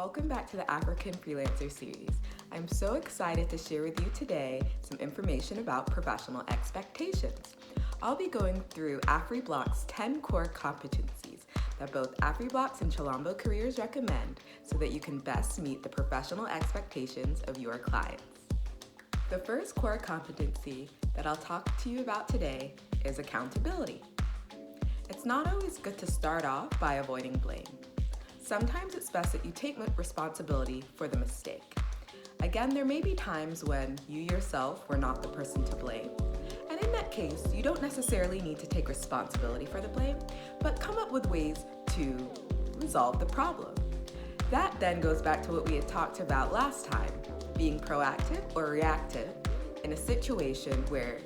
welcome back to the African Freelancer series. I'm so excited to share with you today some information about professional expectations. I'll be going through AfriBlocks' 10 core competencies that both AfriBlocks and ChilomboCareers recommend so that you can best meet the professional expectations of your clients. The first core competency that I'll talk to you about today is accountability. It's not always good to start off by avoiding blame. Sometimes it's best that you take responsibility for the mistake. Again, there may be times when you yourself were not the person to blame. And in that case, you don't necessarily need to take responsibility for the blame, but come up with ways to resolve the problem. That then goes back to what we had talked about last time, being proactive or reactive in a situation where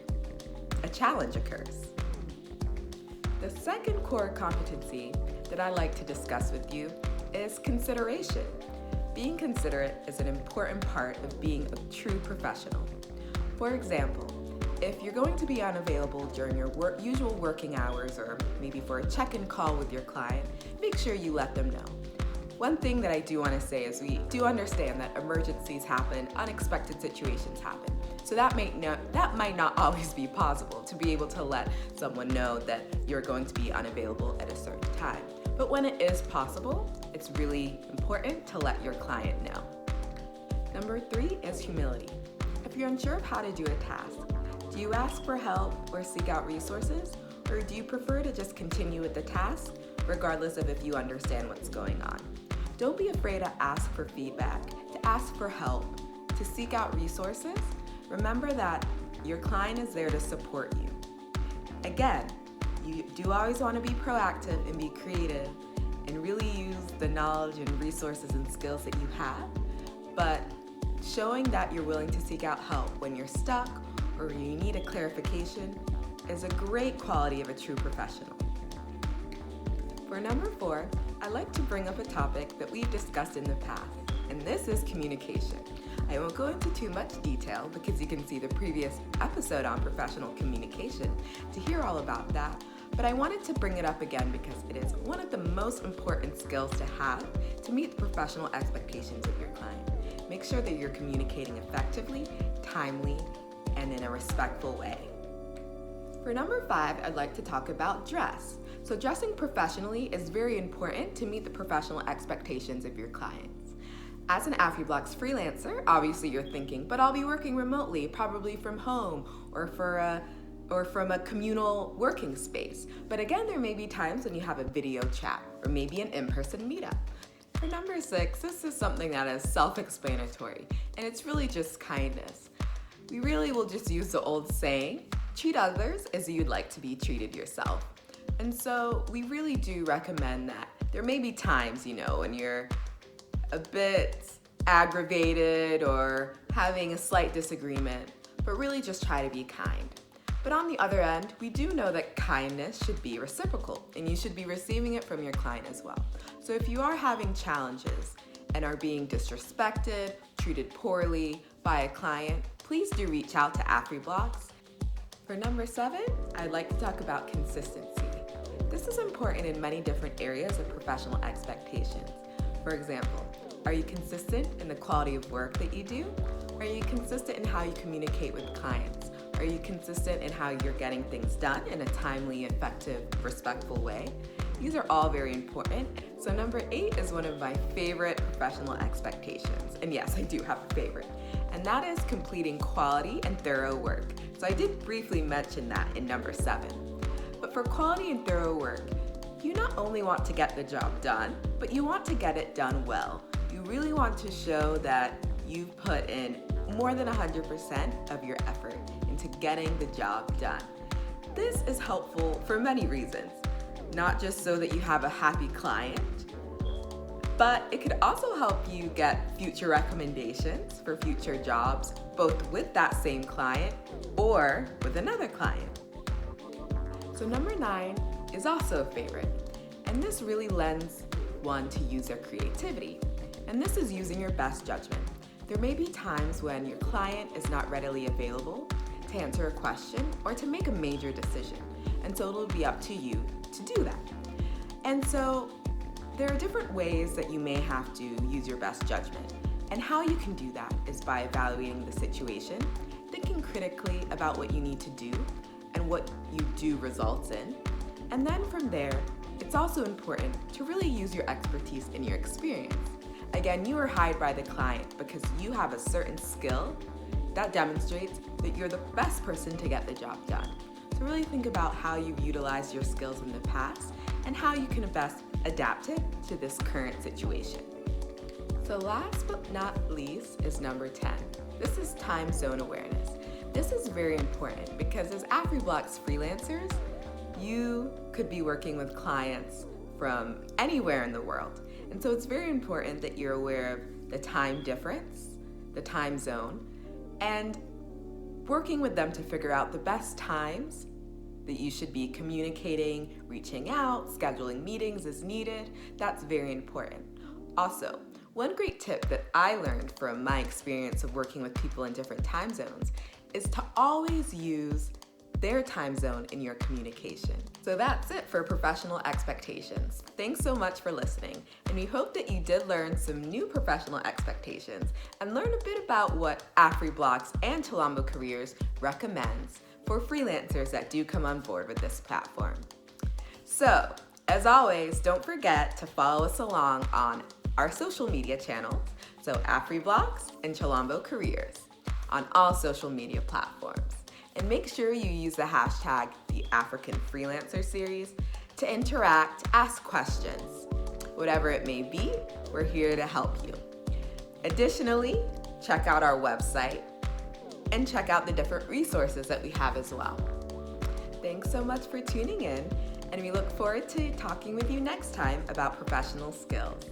a challenge occurs. The second core competency that I like to discuss with you is consideration. Being considerate is an important part of being a true professional. For example, if you're going to be unavailable during your usual working hours or maybe for a check-in call with your client, make sure you let them know. One thing that I do want to say is we do understand that emergencies happen, unexpected situations happen. So that might not always be possible to be able to let someone know that you're going to be unavailable at a certain time. But when it is possible, it's really important to let your client know. Number 3 is humility. If you're unsure of how to do a task, do you ask for help or seek out resources? Or do you prefer to just continue with the task, regardless of if you understand what's going on? Don't be afraid to ask for feedback, to ask for help, to seek out resources. Remember that your client is there to support you. Again, you do always want to be proactive and be creative and really use the knowledge and resources and skills that you have, but showing that you're willing to seek out help when you're stuck or you need a clarification is a great quality of a true professional. For number 4, I like to bring up a topic that we've discussed in the past, and this is communication. I won't go into too much detail because you can see the previous episode on professional communication to hear all about that, but I wanted to bring it up again because it is one of the most important skills to have to meet the professional expectations of your client. Make sure that you're communicating effectively, timely, and in a respectful way. For number 5, I'd like to talk about dress. So dressing professionally is very important to meet the professional expectations of your clients. As an AfriBlocks freelancer, obviously you're thinking, but I'll be working remotely, probably from home or from a communal working space. But again, there may be times when you have a video chat or maybe an in-person meetup. For number 6, this is something that is self-explanatory, and it's really just kindness. We really will just use the old saying, treat others as you'd like to be treated yourself. And so we really do recommend that. There may be times, when you're a bit aggravated or having a slight disagreement, but really just try to be kind. But on the other end, we do know that kindness should be reciprocal, and you should be receiving it from your client as well. So if you are having challenges and are being disrespected, treated poorly by a client, please do reach out to AfriBlocks. For number 7, I'd like to talk about consistency. This is important in many different areas of professional expectations. For example, are you consistent in the quality of work that you do? Are you consistent in how you communicate with clients? Are you consistent in how you're getting things done in a timely, effective, respectful way? These are all very important. So number 8 is one of my favorite professional expectations. And yes, I do have a favorite. And that is completing quality and thorough work. So I did briefly mention that in number 7. But for quality and thorough work, you not only want to get the job done, but you want to get it done well. You really want to show that you've put in more than 100% of your effort into getting the job done. This is helpful for many reasons, not just so that you have a happy client, but it could also help you get future recommendations for future jobs, both with that same client or with another client. So number 9 is also a favorite, and this really lends one to user creativity, and this is using your best judgment. There may be times when your client is not readily available to answer a question or to make a major decision, and so it'll be up to you to do that. And so there are different ways that you may have to use your best judgment. And how you can do that is by evaluating the situation, thinking critically about what you need to do and what you do results in. And then from there, it's also important to really use your expertise and your experience. Again, you are hired by the client because you have a certain skill that demonstrates that you're the best person to get the job done. So really think about how you've utilized your skills in the past and how you can best adapt it to this current situation. So last but not least is number 10. This is time zone awareness. This is very important because as AfriBlocks freelancers, you could be working with clients from anywhere in the world. And so it's very important that you're aware of the time difference, the time zone, and working with them to figure out the best times that you should be communicating, reaching out, scheduling meetings as needed. That's very important. Also, one great tip that I learned from my experience of working with people in different time zones is to always use their time zone in your communication. So that's it for professional expectations. Thanks so much for listening, and we hope that you did learn some new professional expectations and learn a bit about what AfriBlocks and ChilomboCareers recommends for freelancers that do come on board with this platform. So, as always, don't forget to follow us along on our social media channels, so AfriBlocks and ChilomboCareers on all social media platforms. And make sure you use the hashtag TheAfricanFreelancerSeries to interact, ask questions. Whatever it may be, we're here to help you. Additionally, check out our website and check out the different resources that we have as well. Thanks so much for tuning in, and we look forward to talking with you next time about professional skills.